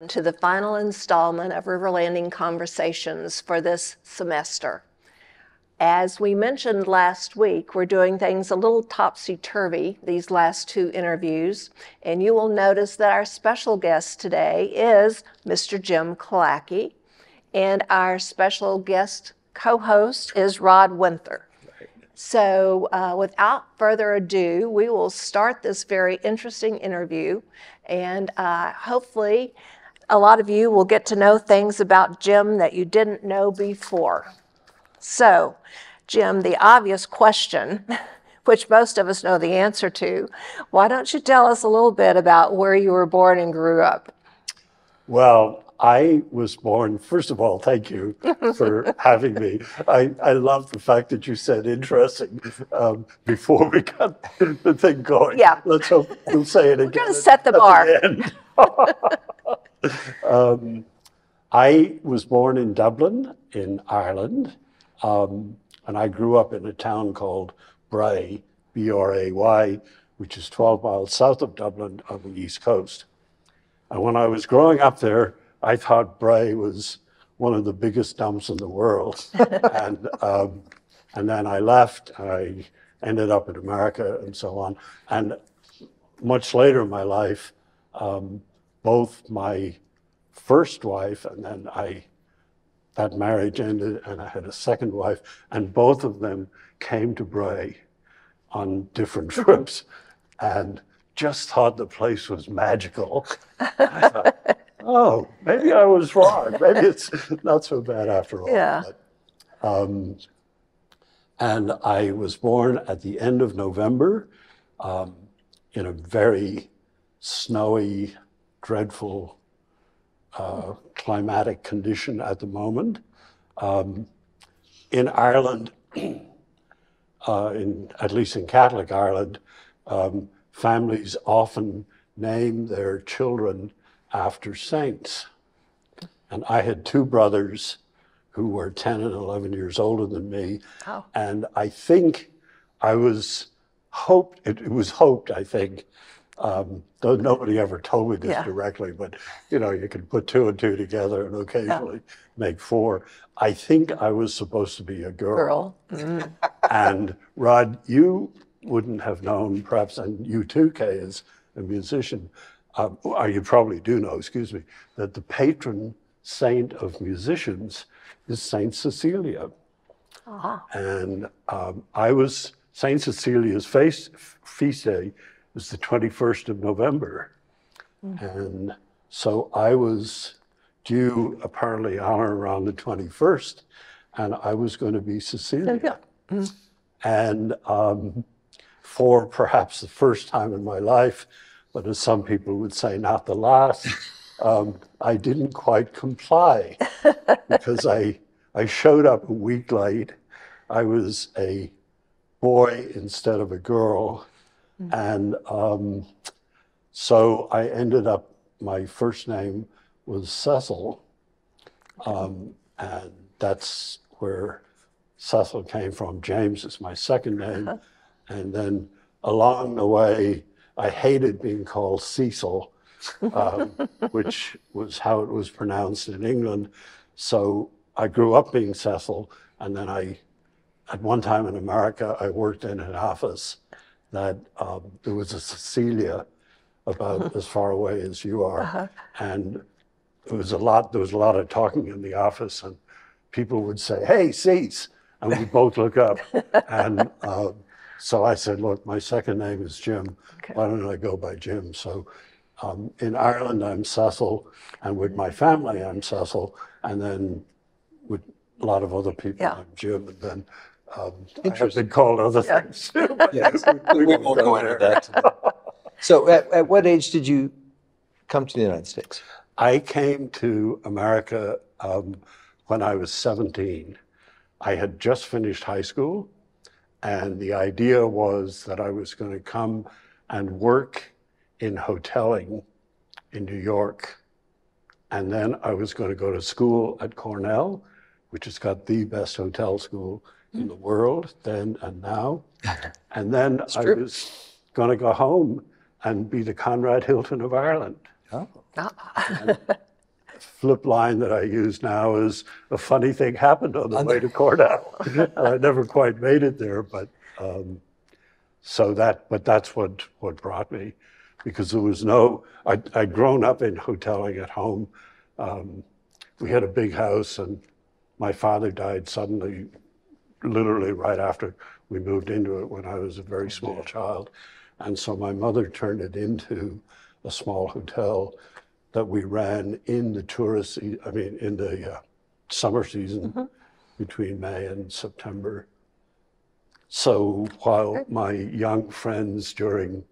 To the final installment of River Landing Conversations for this semester. As we mentioned last week, we're doing things a little topsy-turvy, these last two interviews, and you will notice that our special guest today is Mr. Jim Killacky, and our special guest co-host is Rod Winther. So without further ado, we will start this very interesting interview, and hopefully a lot of you will get to know things about Jim that you didn't know before. So, Jim, the obvious question, which most of us know the answer to, why don't you tell us a little bit about where you were born and grew up? Well, I was born, first of all, thank you for having me. I love the fact that you said interesting before we got the thing going. Yeah. Let's hope you'll say it again. We're going to set the bar. I was born in Dublin, in Ireland, and I grew up in a town called Bray, B-R-A-Y, which is 12 miles south of Dublin on the east coast. And when I was growing up there, I thought Bray was one of the biggest dumps in the world. And then I left, I ended up in America and so on. And much later in my life, both my first wife and then that marriage ended and I had a second wife, and both of them came to Bray on different trips and just thought the place was magical. I thought, oh, maybe I was wrong. Maybe it's not so bad after all. Yeah. But, and I was born at the end of November in a very snowy, dreadful climatic condition at the moment. In Ireland, at least in Catholic Ireland, families often name their children after saints. And I had two brothers who were 10 and 11 years older than me. Oh. And I think it was hoped, I think, though nobody ever told me this directly, but you know, you can put two and two together and occasionally make four. I think I was supposed to be a girl. Mm. And Rod, you wouldn't have known, perhaps, and you too, Kay, as a musician, or you probably do know, excuse me, that the patron saint of musicians is Saint Cecilia. Uh-huh. And Saint Cecilia's feast day was the 21st of November. Mm. And so I was due apparently on or around the 21st, and I was going to be Cecilia. Mm. And for perhaps the first time in my life, but as some people would say, not the last, I didn't quite comply because I showed up a week late. I was a boy instead of a girl. And so I ended up, my first name was Cecil, and that's where Cecil came from. James is my second name. Uh-huh. And then along the way, I hated being called Cecil, which was how it was pronounced in England. So I grew up being Cecil, and then at one time in America, I worked in an office that there was a Cecilia about as far away as you are. Uh-huh. And there was a lot of talking in the office, and people would say, "Hey, Cease," and we'd both look up. And so I said, "Look, my second name is Jim. Okay. Why don't I go by Jim?" So in Ireland, I'm Cecil, and with my family, I'm Cecil, and then with a lot of other people, I'm Jim, and then I have been called other things too. Yes, we won't go into that. So at what age did you come to the United States? I came to America when I was 17. I had just finished high school, and the idea was that I was going to come and work in hoteling in New York. And then I was going to go to school at Cornell, which has got the best hotel school in the world then and now. And then I was going to go home and be the Conrad Hilton of Ireland. Oh. flip line that I use now is a funny thing happened on the way to Cornell. And I never quite made it there, but but that's what brought me, because there was I'd grown up in hoteling at home. We had a big house, and my father died suddenly, literally right after we moved into it when I was a very small child. And so my mother turned it into a small hotel that we ran in the in the summer season between May and September. So while my young friends during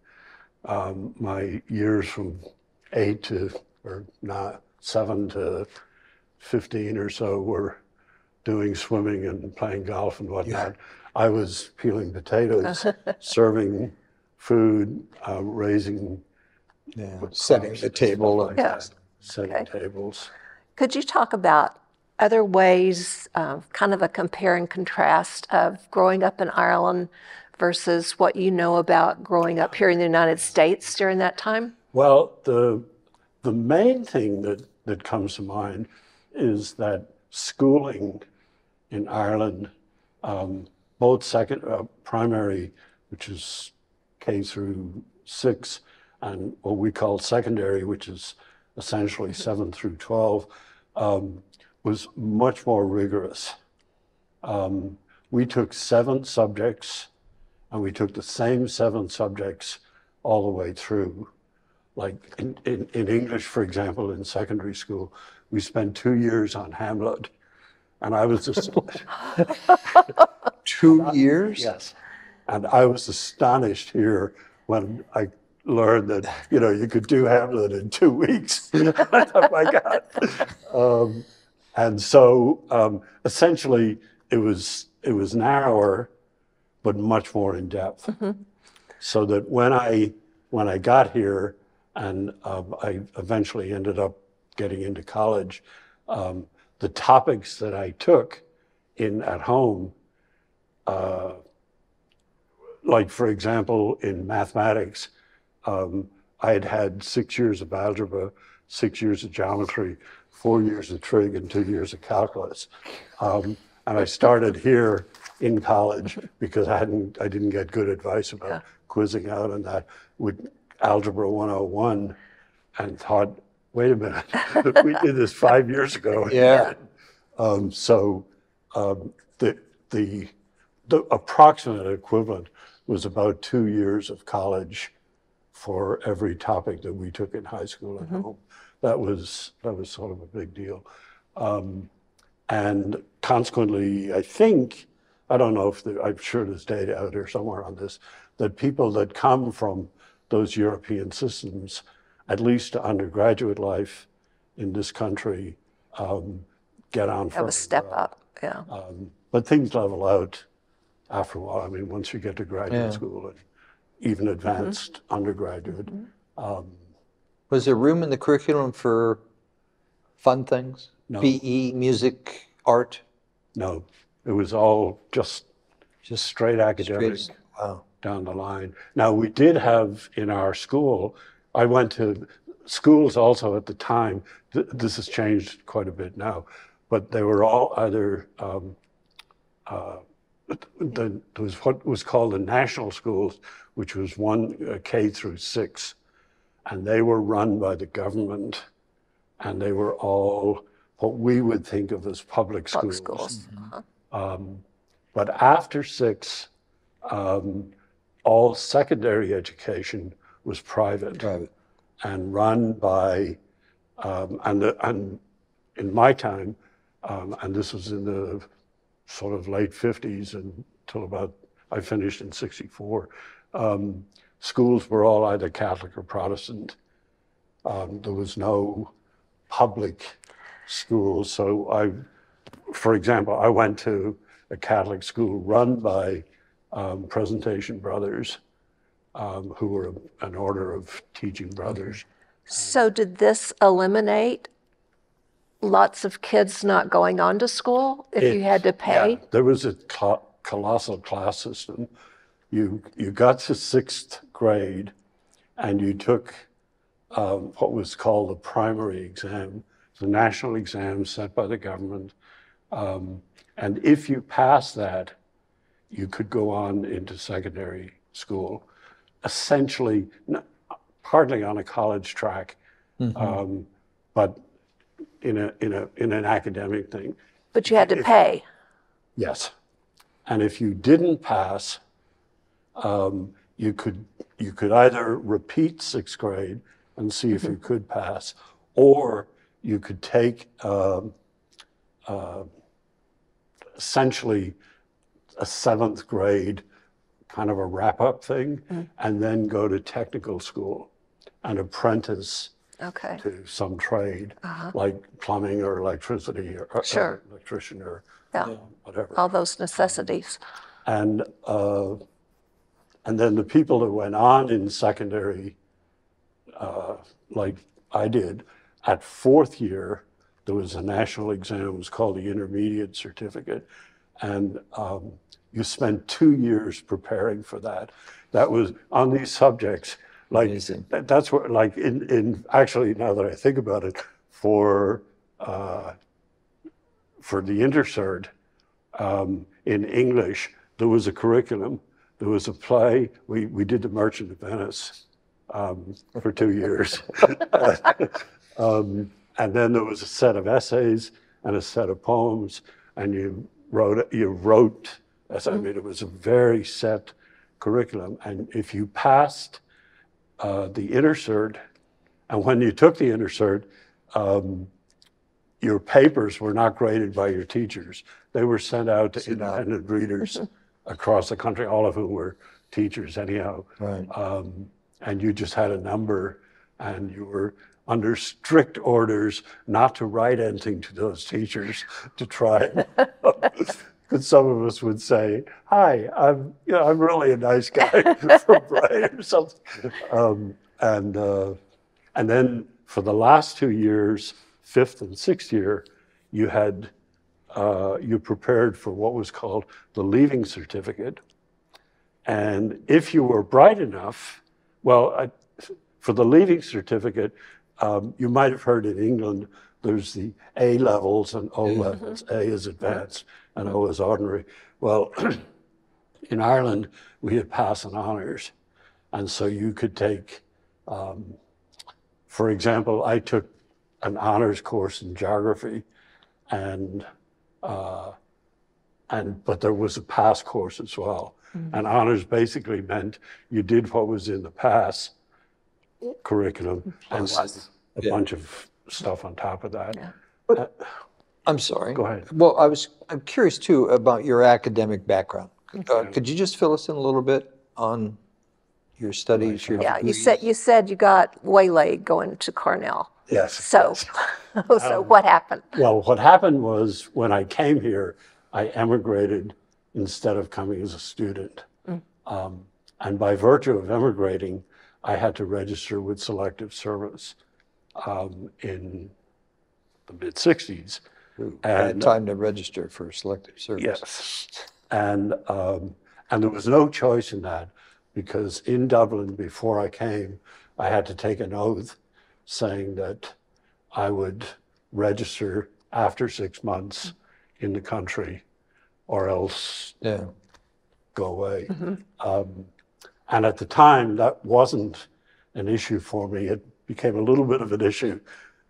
my years from 7 to 15 or so were doing swimming and playing golf and whatnot, I was peeling potatoes, serving food, raising, setting the table. like that, setting tables. Could you talk about other ways, kind of a compare and contrast of growing up in Ireland versus what you know about growing up here in the United States during that time? Well, the main thing that comes to mind is that schooling in Ireland, both primary, which is K through 6, and what we call secondary, which is essentially 7 through 12, was much more rigorous. We took 7 subjects, and we took the same 7 subjects all the way through. Like in English, for example, in secondary school, we spent 2 years on Hamlet, and I was just 2 years? Yes, and I was astonished here when I learned that you could do Hamlet in 2 weeks. I thought, my God. And so essentially, it was narrower, but much more in depth. So that when I got here, and I eventually ended up getting into college, the topics that I took at home, like for example, in mathematics, I had 6 years of algebra, 6 years of geometry, 4 years of trig, and 2 years of calculus. And I started here in college because I didn't get good advice about quizzing out on that with Algebra 101, and thought, wait a minute, we did this 5 years ago. Yeah. The approximate equivalent was about 2 years of college for every topic that we took in high school at home. That was sort of a big deal. And consequently, I don't know I'm sure there's data out there somewhere on this, that people that come from those European systems, at least to undergraduate life in this country, get on for Have a step up, yeah. But things level out after a while. I mean, once you get to graduate school and even advanced undergraduate. Was there room in the curriculum for fun things? No. PE, music, art? No, it was all just straight academic down the line. Now, we did have in our school, I went to schools also at the time, this has changed quite a bit now, but they were all either, there was what was called the national schools, which was K through 6, and they were run by the government, and they were all what we would think of as public schools. But after 6, all secondary education was private. And run by, and in my time, and this was in the sort of late 50s until I finished in 64, schools were all either Catholic or Protestant. There was no public schools. So for example, I went to a Catholic school run by Presentation Brothers, who were an order of teaching brothers. So did this eliminate lots of kids not going on to school if you had to pay? Yeah, there was a colossal class system. You got to 6th grade, and you took what was called the primary exam. It's a national exam set by the government. And if you pass that, you could go on into secondary school, essentially, hardly on a college track, but in an academic thing. But you had to pay. Yes. And if you didn't pass, you could either repeat sixth grade and see if you could pass, or you could take essentially a seventh grade kind of a wrap-up thing, and then go to technical school and apprentice to some trade, like plumbing or electricity or electrician or whatever. All those necessities. And then the people that went on in secondary, like I did, at fourth year, there was a national exam. It was called the Intermediate Certificate. And you spent 2 years preparing for that. That was on these subjects. Like that's what, like in actually, now that I think about it, for the intercert in English, there was a curriculum, there was a play. We did The Merchant of Venice for 2 years. And then there was a set of essays and a set of poems, and you wrote, I mean, it was a very set curriculum. And if you passed the intercert, and when you took the intercert, your papers were not graded by your teachers. They were sent out to independent readers across the country, all of whom were teachers anyhow. Right. And you just had a number, and you were under strict orders not to write anything to those teachers to try. Because some of us would say, "Hi, I'm really a nice guy from Brian," or something. And then for the last 2 years, fifth and sixth year, you had you prepared for what was called the Leaving Certificate. And if you were bright enough, for the Leaving Certificate, you might have heard in England, there's the A levels and O levels. A is advanced and O is ordinary. Well, in Ireland, we had pass and honors. And so you could take, for example, I took an honors course in geography, but there was a pass course as well. And honors basically meant you did what was in the pass curriculum and a bunch of stuff on top of that. But, I'm sorry. Go ahead. Well, I'm curious too about your academic background. Could you just fill us in a little bit on your studies? Your Yeah, you said you got waylaid going to Cornell. Yes. So, so what happened? Well, what happened was when I came here, I emigrated instead of coming as a student. And by virtue of emigrating, I had to register with Selective Service in the mid-'60s. And time to register for Selective Service. Yes. And there was no choice in that, because in Dublin, before I came, I had to take an oath saying that I would register after 6 months in the country or else go away. And at the time, that wasn't an issue for me. It became a little bit of an issue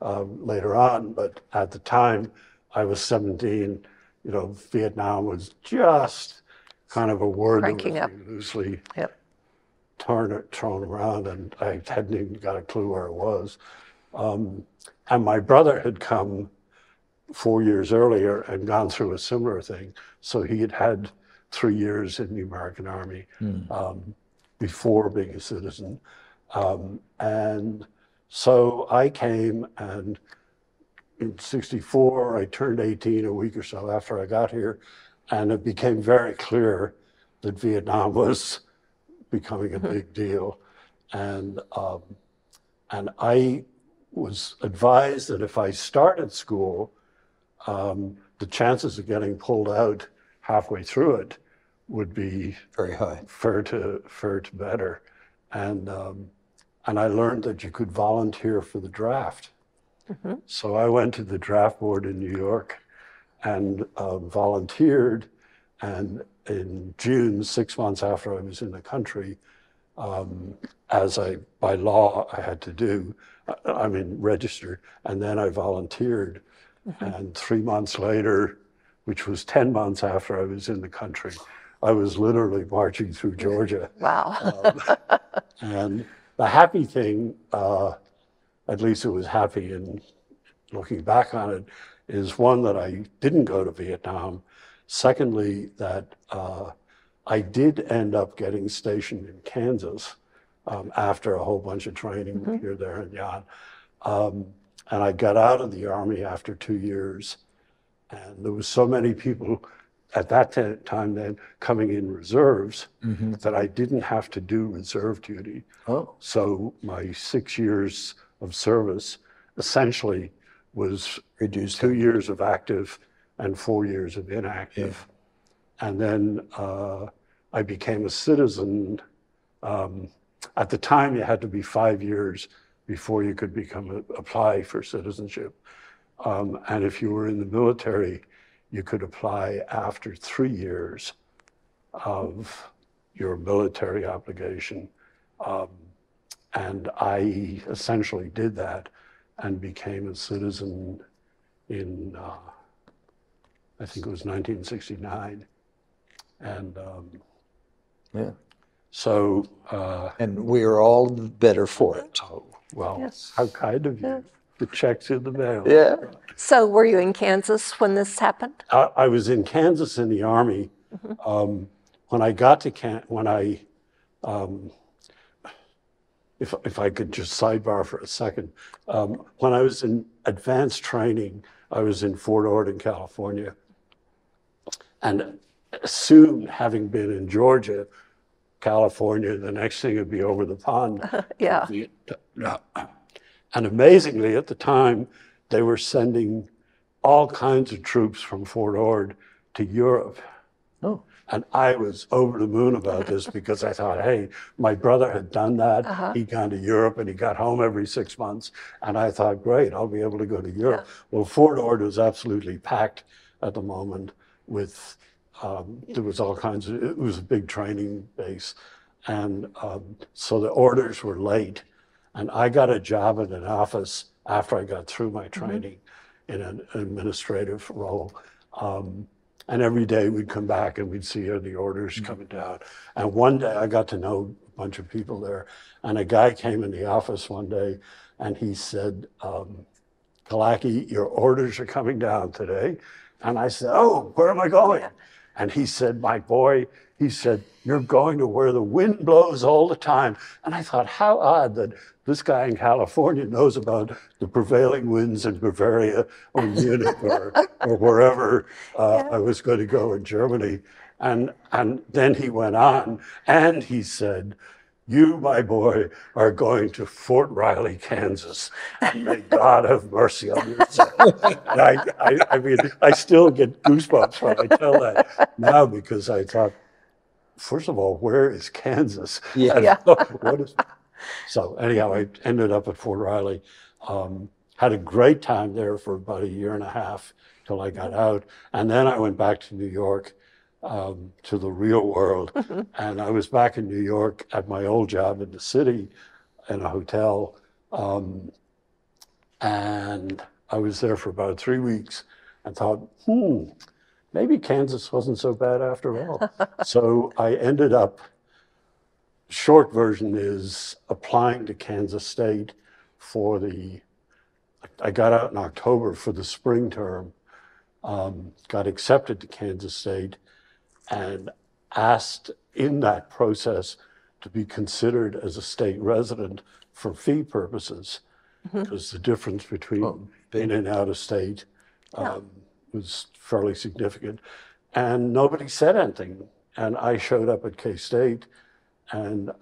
later on, but at the time, I was 17. You know, Vietnam was just kind of a word that was loosely thrown around, and I hadn't even got a clue where it was. And my brother had come 4 years earlier and gone through a similar thing. So he had had 3 years in the American Army before being a citizen. And so I came, and in '64, I turned 18 a week or so after I got here, and it became very clear that Vietnam was becoming a big deal. And I was advised that if I started school, the chances of getting pulled out halfway through it would be very high, fair to better. And I learned that you could volunteer for the draft. So I went to the draft board in New York and volunteered. And in June, 6 months after I was in the country, as by law, I had to do, registered, and then I volunteered. And 3 months later, which was 10 months after I was in the country, I was literally marching through Georgia. Wow. And the happy thing, at least it was happy in looking back on it, is one, that I didn't go to Vietnam. Secondly, that I did end up getting stationed in Kansas after a whole bunch of training here, there, and yon. And I got out of the Army after 2 years. And there was so many people at that time then coming in reserves that I didn't have to do reserve duty. Oh. So my 6 years of service essentially was Reduced. 2 years of active and 4 years of inactive. And then I became a citizen. At the time, you had to be 5 years before you could apply for citizenship. And if you were in the military, you could apply after 3 years of your military obligation. And I essentially did that and became a citizen in, I think it was 1969. And Yeah. so. And we are all the better for it. Oh, well, Yes. how kind of you. The check's in the mail. Yeah. So were you in Kansas when this happened? I was in Kansas in the Army. When I got to if I could just sidebar for a second, when I was in advanced training, I was in Fort Ord in California. And soon, having been in Georgia, California, the next thing would be over the pond. Yeah. And amazingly, at the time, they were sending all kinds of troops from Fort Ord to Europe. Oh. And I was over the moon about this because I thought, hey, my brother had done that. He'd gone to Europe and he got home every 6 months. And I thought, great, I'll be able to go to Europe. Well, Fort Ord was absolutely packed at the moment with, there was all kinds of, it was a big training base. And so the orders were late. And I got a job in an office after I got through my training in an administrative role. And every day we'd come back and we'd see the orders coming down. And one day I got to know a bunch of people there. And a guy came in the office one day and he said, Killacky, your orders are coming down today. And I said, oh, where am I going? And he said, my boy, he said, you're going to where the wind blows all the time. And I thought, how odd that this guy in California knows about the prevailing winds in Bavaria or Munich or wherever I was going to go in Germany. And then he went on and he said, you, my boy, are going to Fort Riley, Kansas. And may God have mercy on your soul. And I mean, I still get goosebumps when I tell that now because I thought, first of all, where is Kansas? Yeah. What is? So anyhow, I ended up at Fort Riley. Had a great time there for about a year and a half till I got out. And then I went back to New York, to the real world. And I was back in New York at my old job in the city in a hotel. And I was there for about 3 weeks and thought, maybe Kansas wasn't so bad after all. So I ended up, short version is applying to Kansas State for I got out in October for the spring term, got accepted to Kansas State and asked in that process to be considered as a state resident for fee purposes, because the difference between in and out of state was fairly significant. And nobody said anything. And I showed up at K-State and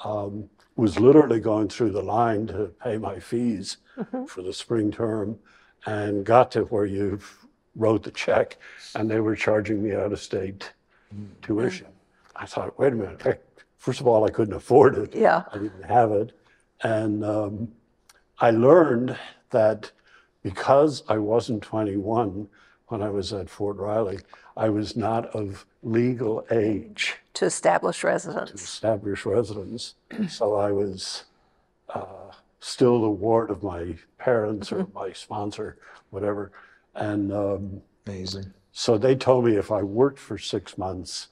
was literally going through the line to pay my fees for the spring term and got to where you wrote the check and they were charging me out of state tuition. I thought, wait a minute. First of all, I couldn't afford it. Yeah. I didn't have it. And I learned that because I wasn't 21 when I was at Fort Riley, I was not of legal age To establish to residence. establish residence. So I was still the ward of my parents or my sponsor, whatever. And Amazing. so they told me if I worked for 6 months,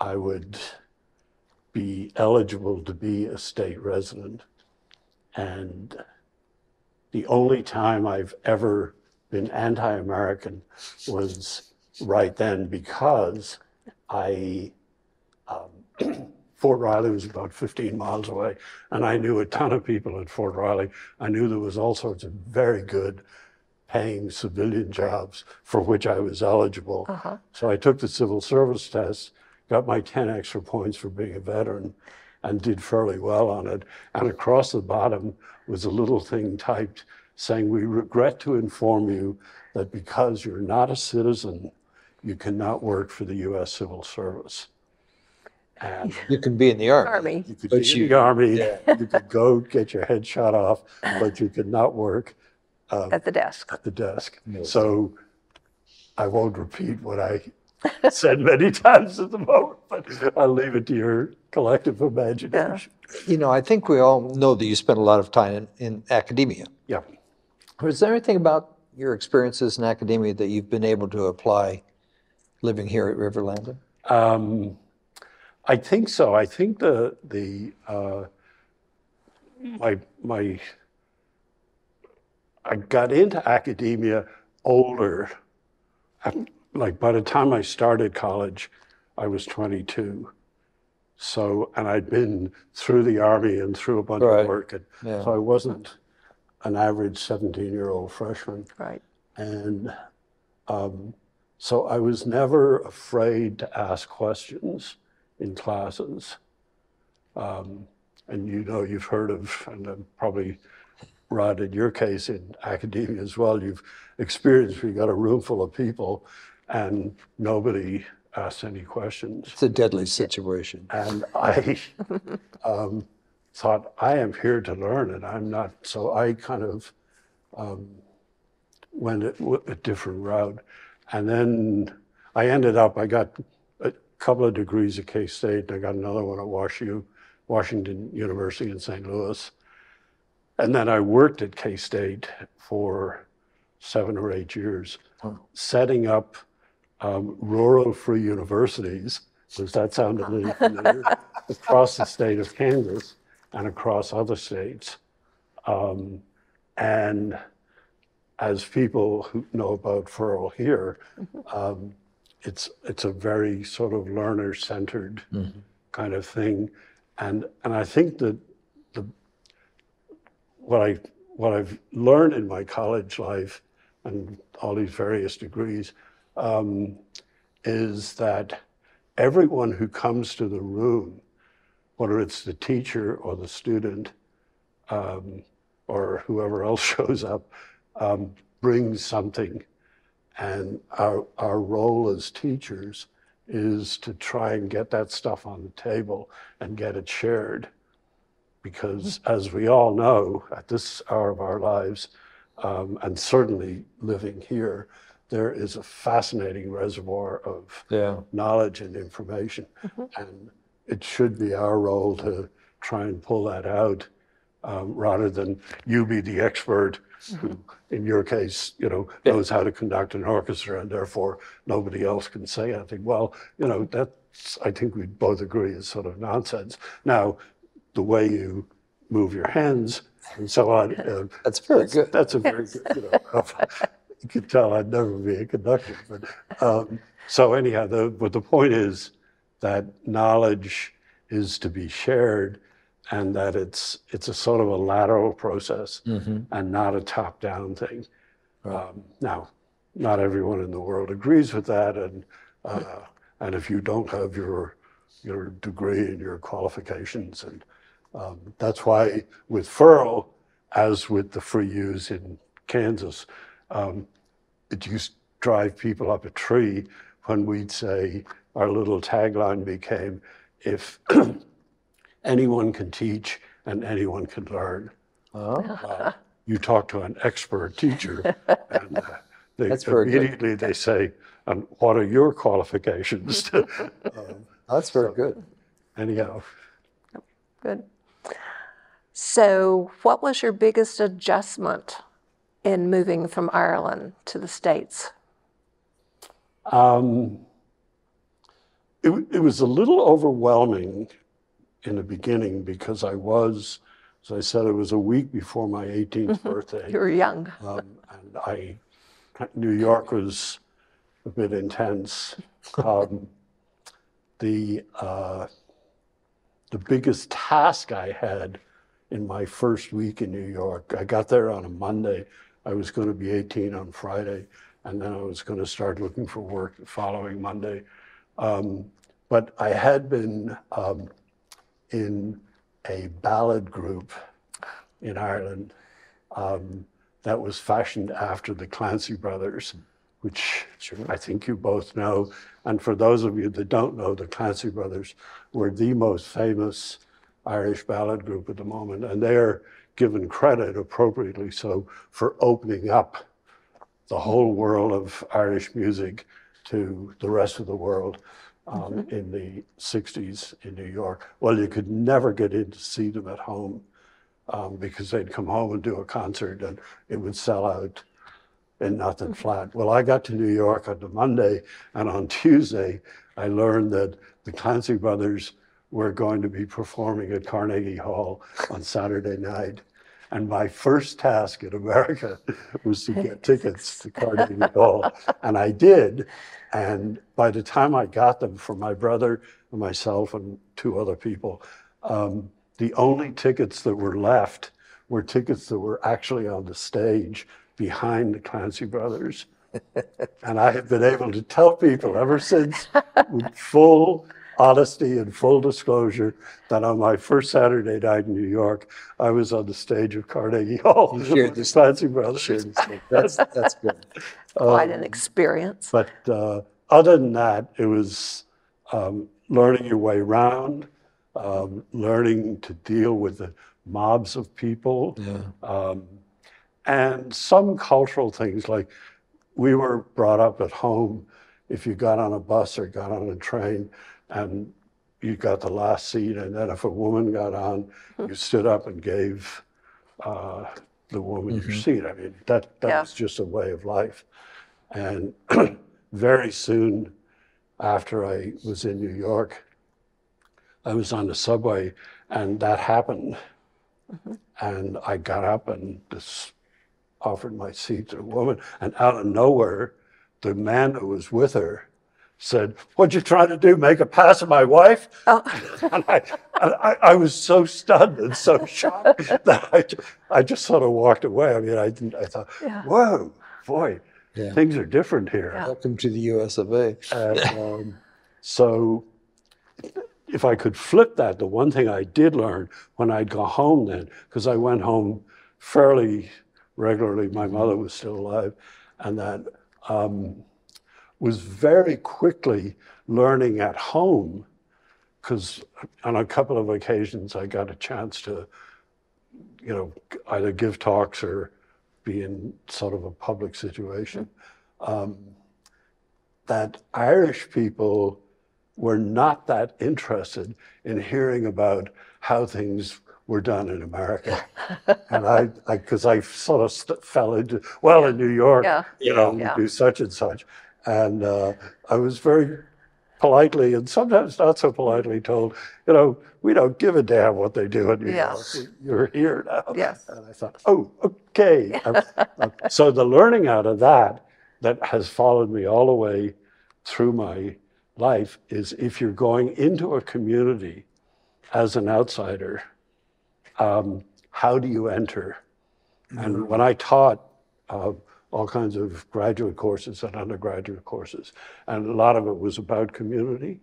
I would be eligible to be a state resident. And the only time I've ever been anti-American was right then, because Fort Riley was about 15 miles away, and I knew a ton of people at Fort Riley. I knew there was all sorts of very good paying civilian jobs for which I was eligible. So I took the civil service test, got my 10 extra points for being a veteran, and did fairly well on it. And across the bottom was a little thing typed saying, "We regret to inform you that because you're not a citizen, you cannot work for the U.S. Civil Service." And You can be in the Army. Army. you could But be in you- the Army, yeah. you could go get your head shot off, but you could not work At the desk. at the desk. Amazing. So I won't repeat what I said many times at the moment, but I'll leave it to your collective imagination. You know, I think we all know that you spent a lot of time in academia. Yeah. Is there anything about your experiences in academia that you've been able to apply living here at River Landing? I think so. I think I got into academia older. Like by the time I started college, I was 22. So, and I'd been through the Army and through a bunch Right. of work. And Yeah. so I wasn't an average 17-year-old freshman. Right. And so I was never afraid to ask questions in classes. And you know, you've heard of, and probably Rod, in your case in academia as well, you've experienced where you got a room full of people and nobody asks any questions. It's a deadly situation. And I thought, I am here to learn and I'm not, so I kind of went a different route. And then I ended up, I got a couple of degrees at K-State, and I got another one at Washington University in St. Louis. And then I worked at K-State for 7 or 8 years, setting up rural free universities. Does that sound a little familiar? Across the state of Kansas and across other states. And as people who know about Furl here, it's a very sort of learner-centered kind of thing. And I think that what I've learned in my college life and all these various degrees is that everyone who comes to the room, whether it's the teacher or the student or whoever else shows up, brings something. And our role as teachers is to try and get that stuff on the table and get it shared. Because as we all know, at this hour of our lives, and certainly living here, there is a fascinating reservoir of knowledge and information. And it should be our role to try and pull that out rather than you be the expert who, in your case, you know, knows how to conduct an orchestra and therefore nobody else can say anything. Well, you know, that's, I think we both agree, is sort of nonsense. Now, the way you move your hands and so on. That's very good. That's a very good, you know, you can tell I'd never be a conductor. But so anyhow, but the point is that knowledge is to be shared and that it's a sort of a lateral process and not a top-down thing. Now, not everyone in the world agrees with that. And if you don't have your degree and your qualifications, and that's why with Furl, as with the free U's in Kansas, it used to drive people up a tree when we'd say, our little tagline became, if anyone can teach and anyone can learn. you talk to an expert teacher, and they That's very good. immediately they say, and what are your qualifications? That's very good. Anyhow, Good. So, what was your biggest adjustment in moving from Ireland to the States? it was a little overwhelming in the beginning because I was, as I said, it was a week before my 18th birthday. You were young. And New York was a bit intense. The biggest task I had in my first week in New York, I got there on a Monday. I was going to be 18 on Friday, and then I was going to start looking for work the following Monday. But I had been in a ballad group in Ireland that was fashioned after the Clancy Brothers, which I think you both know. And for those of you that don't know, the Clancy Brothers were the most famous Irish ballad group at the moment, and they're given credit, appropriately so, for opening up the whole world of Irish music to the rest of the world in the 60s in New York. Well, you could never get in to see them at home because they'd come home and do a concert and it would sell out and nothing flat. Well, I got to New York on the Monday, and on Tuesday, I learned that the Clancy Brothers were going to be performing at Carnegie Hall on Saturday night. And my first task in America was to get tickets to Carnegie Hall. And I did. And by the time I got them for my brother and myself and two other people, the only tickets that were left were tickets that were actually on the stage behind the Clancy Brothers. And I have been able to tell people ever since, with full honesty and full disclosure, that on my first Saturday night in New York, I was on the stage of Carnegie Hall You shared with this. the Clancy Brothers. Shared this. That's good. Quite an experience. But other than that, it was learning your way around, learning to deal with the mobs of people, and some cultural things, like we were brought up at home, if you got on a bus or got on a train and you got the last seat, and then if a woman got on, you stood up and gave the woman your seat. I mean, that was just a way of life. And very soon after I was in New York, I was on the subway and that happened. And I got up and just offered my seat to a woman, and out of nowhere, the man who was with her said, "What'd you try to do, make a pass at my wife?" Oh. And I was so stunned and so shocked that I just sort of walked away. I mean, I thought, whoa, boy, things are different here. Welcome to the US of A. And so if I could flip that, the one thing I did learn when I'd go home then, because I went home fairly regularly, my mother was still alive, and that was very quickly learning at home, because on a couple of occasions I got a chance to, either give talks or be in sort of a public situation, that Irish people were not that interested in hearing about how things were done in America. And because I sort of fell into, in New York, we do such and such. And I was very politely, and sometimes not so politely, told, we don't give a damn what they do in New York. You're here now. Yes. And I thought, oh, okay. So the learning out of that has followed me all the way through my life is, if you're going into a community as an outsider, how do you enter? And when I taught all kinds of graduate courses and undergraduate courses, and a lot of it was about community.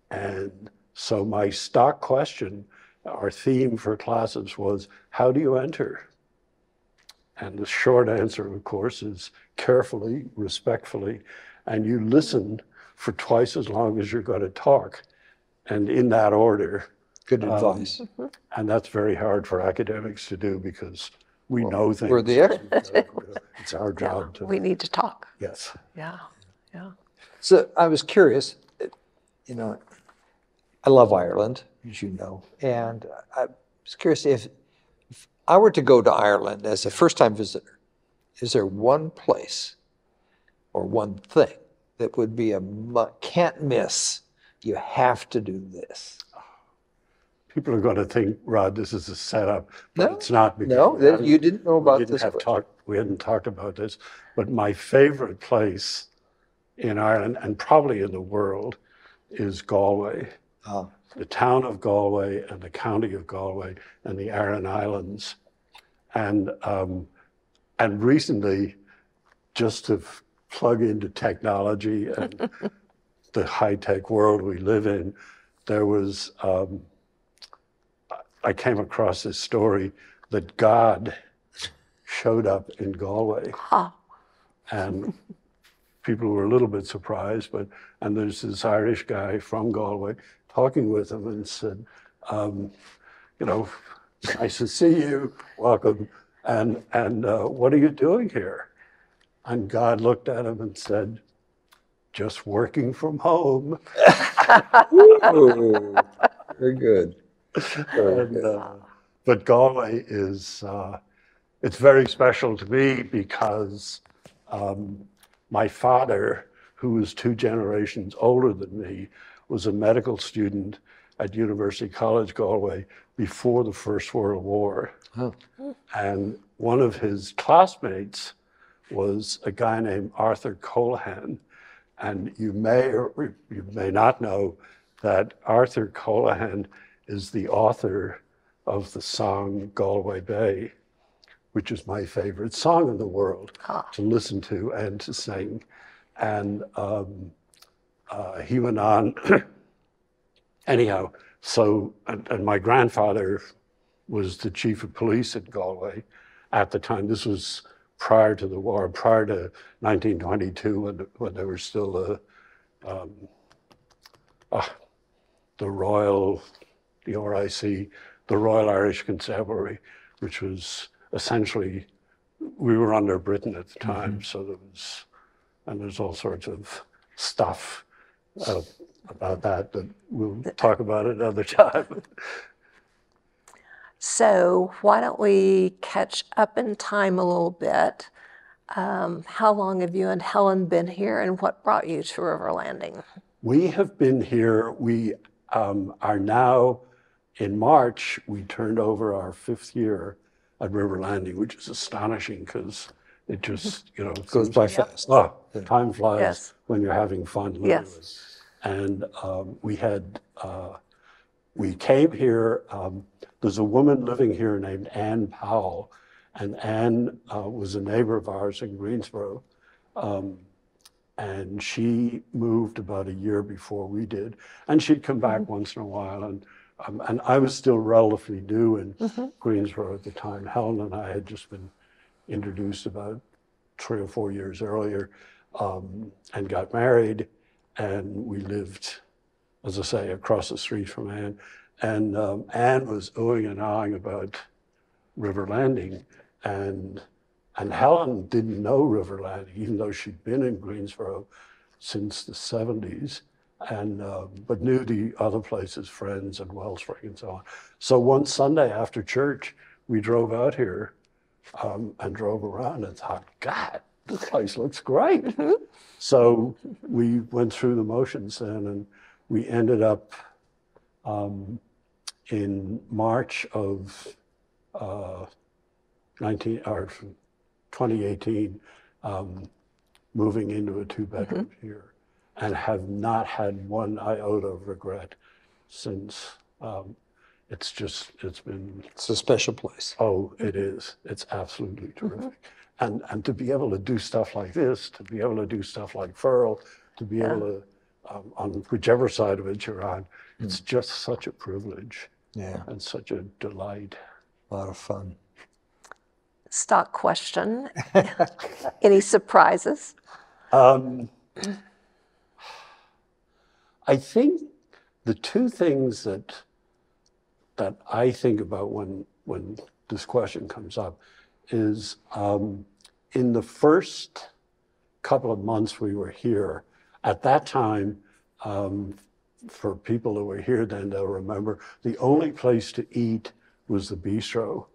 And so my stock question, our theme for classes was, how do you enter? And the short answer, of course, is carefully, respectfully, and you listen for twice as long as you're going to talk, and in that order. Good advice. And that's very hard for academics to do, because We know things. We're the experts. It's our job to. We need to talk. Yes. Yeah, yeah. So I was curious, you know, I love Ireland, as you know, and I was curious if I were to go to Ireland as a first-time visitor, is there one place or one thing that would be a can't miss? You have to do this. People are going to think, Rod, this is a setup, but No, it's not, because no, we hadn't- you didn't know we about didn't this have question. we hadn't talked about this. But my favorite place in Ireland, and probably in the world, is Galway. Ah, The town of Galway and the county of Galway and the Aran Islands. And recently, just to plug into technology and the high-tech world we live in, there was, I came across this story that God showed up in Galway. Ha. And people were a little bit surprised, and there's this Irish guy from Galway talking with him and said, you know, nice to see you, welcome, and what are you doing here? And God looked at him and said, just working from home. ooh, very good. Very And, good. but Galway is, it's very special to me because my father, who was 2 generations older than me, was a medical student at University College Galway before the First World War. Oh. And one of his classmates was a guy named Arthur Colahan. And you may or you may not know that Arthur Colahan is the author of the song Galway Bay, which is my favorite song in the world to listen to and to sing. And he went on, anyhow, so, and my grandfather was the chief of police in Galway at the time. This was prior to the war, prior to 1922, when there was still the RIC, the Royal Irish Constabulary, which was essentially, we were under Britain at the time, so there was, and there's all sorts of stuff about that we'll talk about another time. So why don't we catch up in time a little bit? How long have you and Helen been here, and what brought you to River Landing? We have been here, we are now, in March, we turned over our 5th year at River Landing, which is astonishing because it just, you know, Goes by fast. Oh, time flies Yes. when you're having fun. Literally. Yes. And we came here, there's a woman living here named Ann Powell, and Ann was a neighbor of ours in Greensboro. And she moved about a year before we did. And she'd come back once in a while. And I was still relatively new in Greensboro at the time. Helen and I had just been introduced about 3 or 4 years earlier and got married. And we lived, as I say, across the street from Ann. And Ann was oohing and ahhing about River Landing. And Helen didn't know River Landing, even though she'd been in Greensboro since the 70s, but knew the other places, Friends and Wellspring and so on. So one Sunday after church, we drove out here and drove around and thought, God, this place looks great. So we went through the motions then, and we ended up in March of 2018, moving into a 2-bedroom here, and have not had one iota of regret since. It's been. It's a special place. Oh, it is. It's absolutely terrific. And to be able to do stuff like this, to be able to do stuff like Furl, to be able to, on whichever side of it you're on, it's just such a privilege. Yeah. And such a delight. A lot of fun. Stock question. Any surprises? I think the 2 things that I think about when this question comes up is in the first couple of months we were here, at that time, for people who were here then, they'll remember, the only place to eat was the bistro,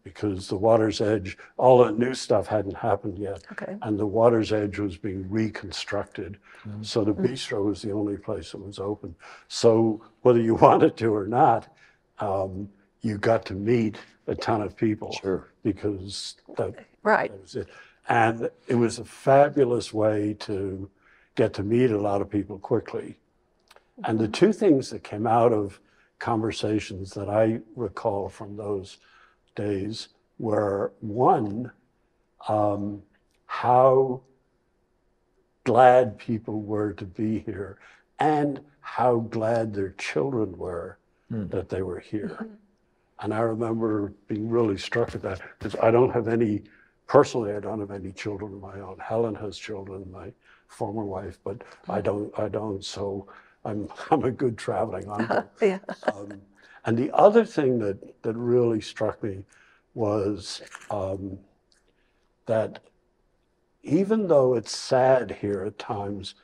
because the Water's Edge, all the new stuff hadn't happened yet. Okay. And the Water's Edge was being reconstructed. So the bistro was the only place that was open. So whether you wanted to or not, you got to meet a ton of people. Sure. Because that Right. was it. And it was a fabulous way to get to meet a lot of people quickly. And the two things that came out of conversations that I recall from those days were, one, how glad people were to be here, and how glad their children were that they were here. And I remember being really struck at that, because I don't have any, personally, I don't have any children of my own. Helen has children, my former wife, but I don't, so I'm a good traveling uncle. Yeah. And the other thing that really struck me was that even though it's sad here at times,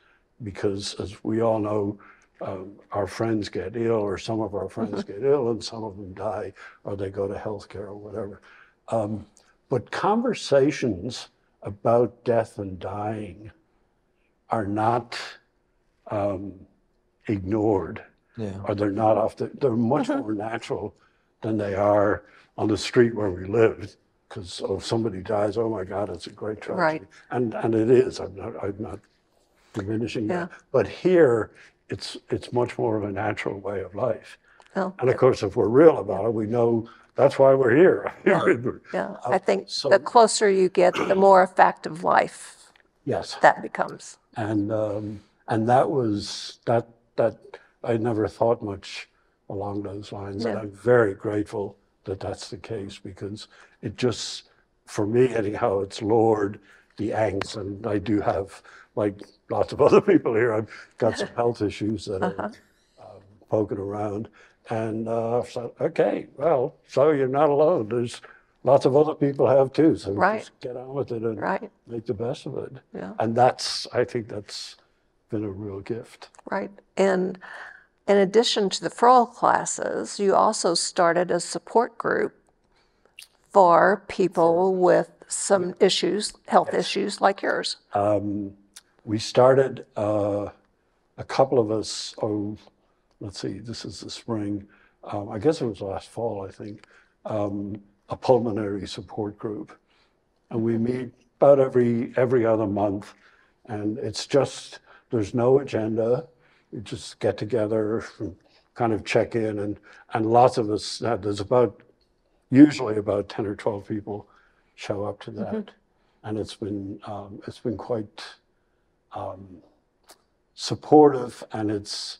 because as we all know, our friends get ill, or some of our friends get ill, and some of them die, or they go to healthcare or whatever. But conversations about death and dying are not ignored, or they're not they're much more natural than they are on the street where we lived. Because if somebody dies, oh my God, it's a great tragedy. Right. And it is, I'm not diminishing that. But here, it's much more of a natural way of life. Well, And of course, if we're real about it, we know that's why we're here. yeah, I think so- the closer you get, the more a fact of life Yes. that becomes. And that was, that I never thought much along those lines. And Yeah. I'm very grateful that that's the case, because it just, for me anyhow, it's lowered the angst. And I do have, like lots of other people here, I've got some health issues that are poking around. And so, okay, well, so you're not alone. There's lots of other people have too. So Right. just get on with it and Right. make the best of it. Yeah. And I think that's been a real gift. Right. And in addition to the Froll classes, you also started a support group for people with some issues, health issues like yours. We started, a couple of us, let's see, this is the spring, I guess it was last fall, I think, a pulmonary support group. And we meet about every other month, and it's just, there's no agenda. We just get together, kind of check in, and lots of us, there's usually about 10 or 12 people show up to that. And it's been quite supportive, and it's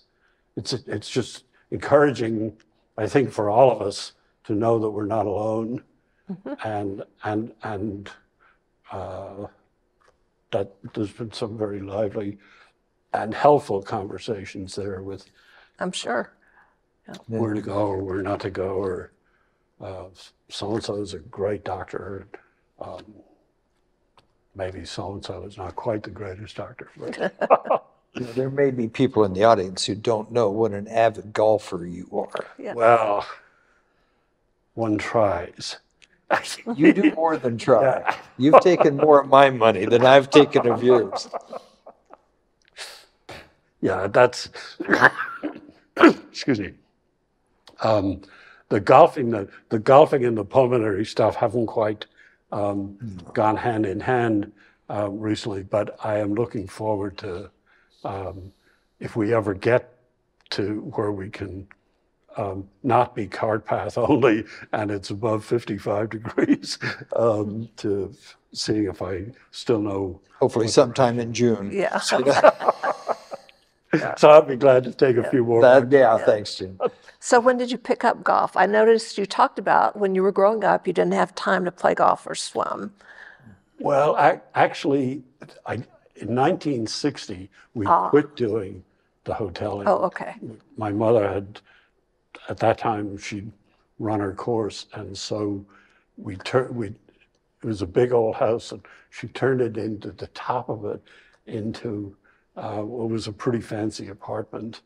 just encouraging, I think, for all of us to know that we're not alone, and that there's been some very lively and helpful conversations there with I'm sure. where to go or where not to go, or so-and-so is a great doctor. Maybe so-and-so is not quite the greatest doctor. But There may be people in the audience who don't know what an avid golfer you are. Yeah. well, one tries. You do more than try. Yeah. You've taken more of my money than I've taken of yours. Yeah, that's, excuse me. The golfing and the pulmonary stuff haven't quite gone hand in hand recently, but I am looking forward to, if we ever get to where we can not be cart path only and it's above 55 degrees, to seeing if I still know. Hopefully sometime in June. Yeah. So I'd be glad to take a few more. Thanks, Jim. So when did you pick up golf? I noticed you talked about when you were growing up, you didn't have time to play golf or swim. Well, actually, in 1960, we quit doing the hoteling. Oh, okay. My mother had, at that time, she'd run her course, and so we it was a big old house, and she turned it into the top of it into what was a pretty fancy apartment.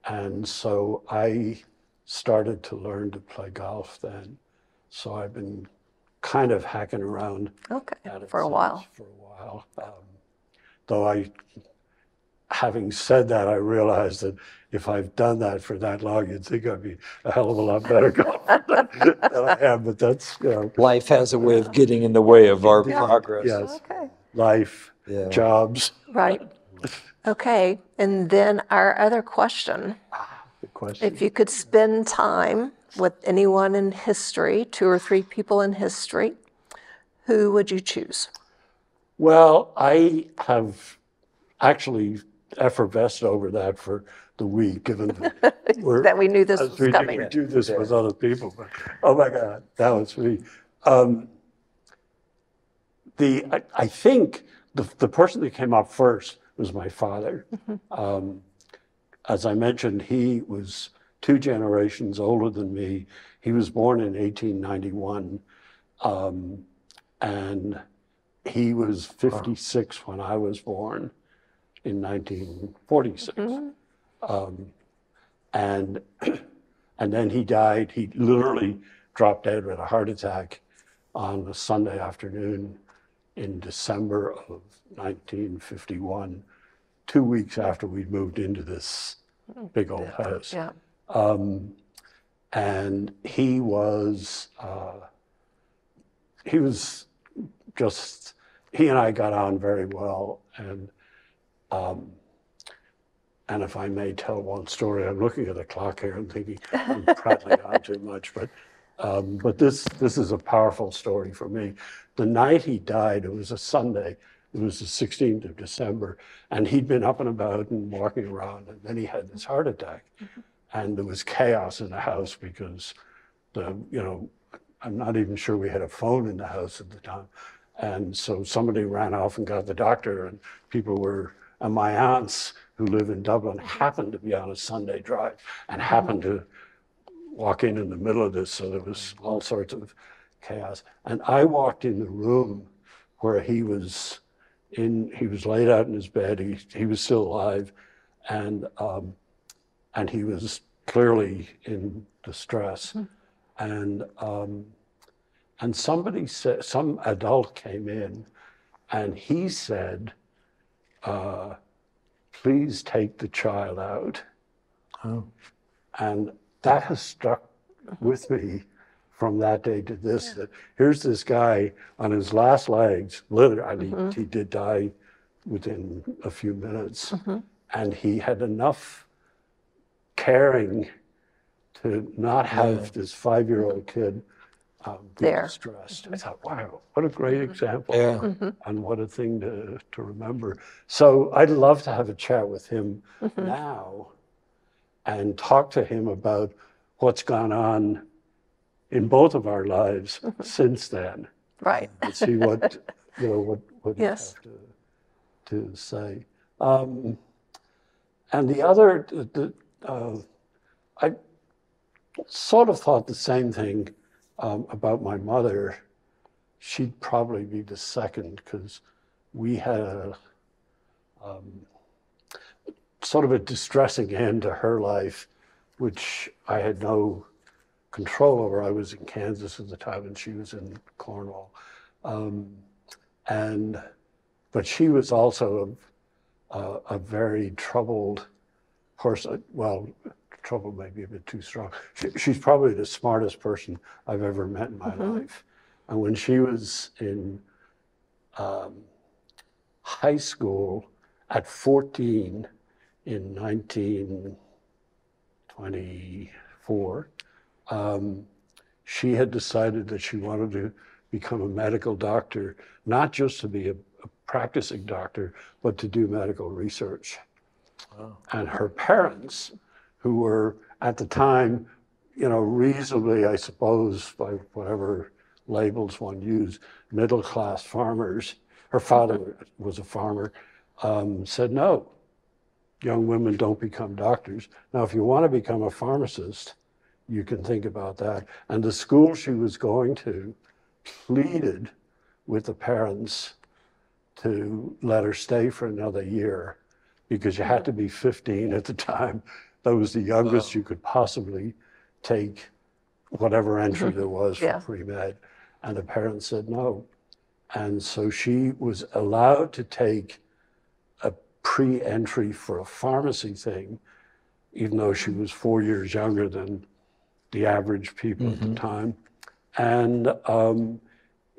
And so I started to learn to play golf then. So I've been kind of hacking around Okay, at it for a while. for a while. Though having said that, I realized that if I've done that for that long, you'd think I'd be a hell of a lot better golfer than I am. But that's, Life has a way of getting in the way of our progress. yes, Okay, life, Yeah. jobs. right. Okay, and then our other question, Good question. if you could spend time with anyone in history, 2 or 3 people in history, who would you choose? Well, I have actually effervesced over that for the week, given that That we knew this as was we coming. do this with other people. But oh my God, that was me. I think the person that came up first was my father. As I mentioned, he was 2 generations older than me. He was born in 1891, and he was 56 when I was born in 1946. And then he died. He literally dropped out with a heart attack on a Sunday afternoon in December of 1951, 2 weeks after we moved into this big old house. Yeah. And he was just, he and I got on very well. And if I may tell one story, I'm looking at the clock here and thinking I'm prattling on too much, but this is a powerful story for me. The night he died, it was a Sunday, it was the 16th of December, and he'd been up and about and walking around, and then he had this heart attack. And there was chaos in the house because I'm not even sure we had a phone in the house at the time. And so somebody ran off and got the doctor, and and my aunts who live in Dublin happened to be on a Sunday drive and happened to walk in the middle of this. So there was all sorts of chaos. And I walked in the room where he was laid out in his bed. He was still alive, and he was clearly in distress. And somebody said, some adult came in, and he said, please take the child out. Oh. And that has stuck with me from that day to this, that here's this guy on his last legs, literally, he did die within a few minutes, and he had enough caring to not have this 5-year-old kid be distressed. I thought, wow, what a great example. Yeah. And what a thing to remember. So I'd love to have a chat with him now and talk to him about what's gone on in both of our lives since then. Right. And see what he Yes. have to say. And the other, I sort of thought the same thing about my mother. She'd probably be the second, because we had a sort of a distressing end to her life, which I had no control over. I was in Kansas at the time, and she was in Cornwall. But she was also a very troubled person. Well, trouble may be a bit too strong. She's probably the smartest person I've ever met in my life. And when she was in high school at 14 in 1924, she had decided that she wanted to become a medical doctor, not just to be a practicing doctor, but to do medical research. Wow. And her parents, who were at the time, reasonably, I suppose, by whatever labels one used, middle-class farmers, her father was a farmer, said, no, young women don't become doctors. Now, if you want to become a pharmacist, you can think about that. And the school she was going to pleaded with the parents to let her stay for another year because you had to be 15 at the time. That was the youngest you could possibly take whatever entry there was for Yeah. pre-med. And the parents said no. And so she was allowed to take a pre-entry for a pharmacy thing, even though she was 4 years younger than the average people at the time. And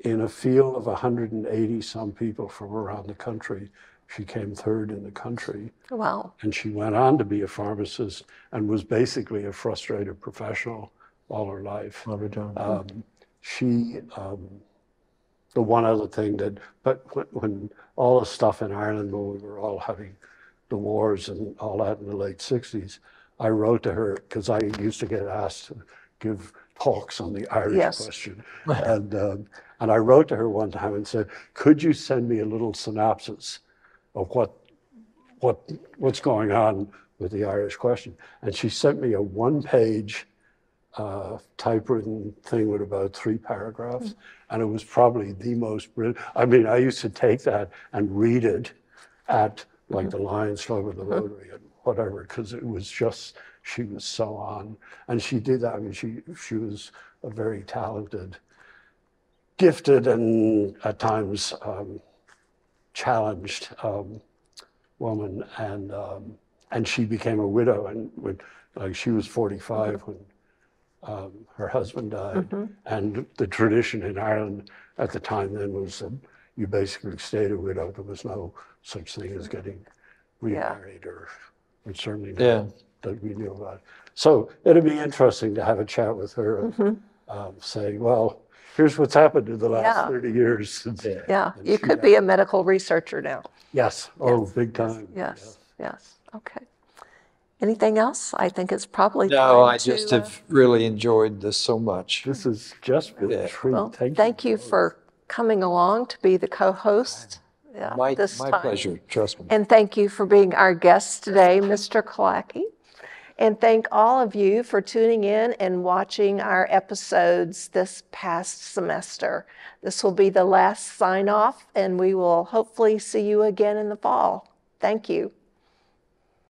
in a field of 180 some people from around the country, she came third in the country. Wow. And she went on to be a pharmacist and was basically a frustrated professional all her life. The one other thing but when all the stuff in Ireland, when we were all having the wars and all that in the late 60s, I wrote to her, because I used to get asked to give talks on the Irish question. And I wrote to her one time and said, could you send me a little synopsis of what's going on with the Irish question? And she sent me a one-page typewritten thing with about 3 paragraphs. And it was probably the most brilliant. I mean, I used to take that and read it at like the Lions Club or the Rotary and whatever, because it was just, she was so on. And she did that. I mean, she was a very talented, gifted, and at times challenged woman. And she became a widow, and like she was 45 when her husband died. And the tradition in Ireland at the time then was that you basically stayed a widow. There was no such thing as getting remarried, or certainly not that we knew about. So it'd be interesting to have a chat with her and say, well, here's what's happened in the last 30 years. Since, you could be a medical researcher now. Yes. Oh, big time. Yes. Okay. Anything else? I think it's probably No, time I just have really enjoyed this so much. This has just been a treat. Well, thank you for coming along to be the co-host. My time. pleasure, trust me. And thank you for being our guest today, Mr. Killacky. And thank all of you for tuning in and watching our episodes this past semester. This will be the last sign-off, and we will hopefully see you again in the fall. Thank you.